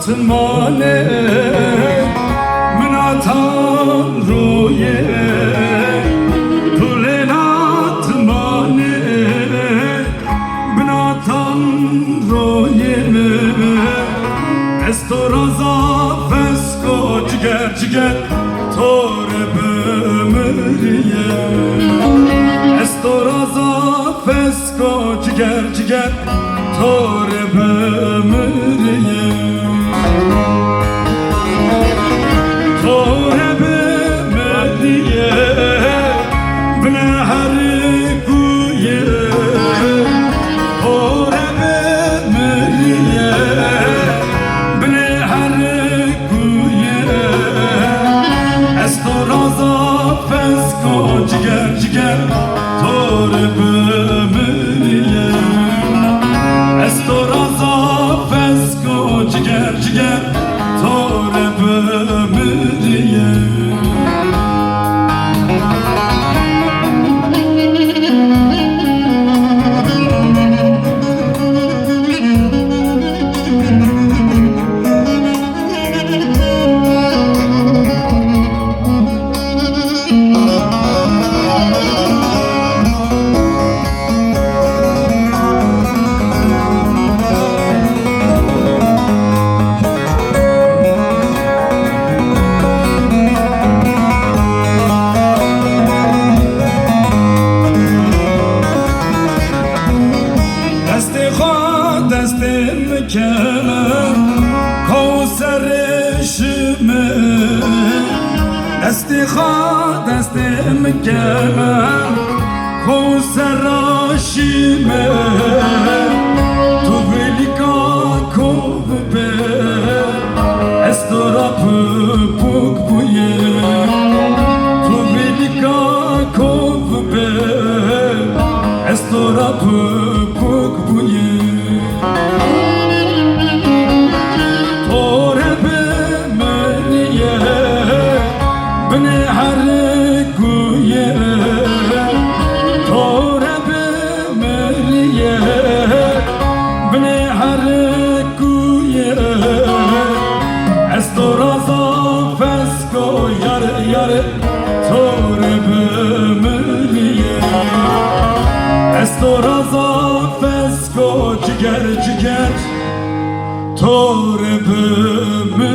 تمانه مناتان رویه طولنات مانه بناتان رویه استرازا فسکو جگر جگر طور بمریه استرازا فسکو جگر جگر طور بمریه طور بمریه بنا هر گویه طور بمریه بنا هر گویه استرازا فسکو جگر جگر طور بمریه استرازا فسکو جگر جگر طور بمریه دستی خواه دستی مکمم کوسراشیمه تو ولیکا کوب به استرا پوک بویه تو ولیکا کوب به استرا پوک بویه استرازا فسکو جگر جگر طور بمریه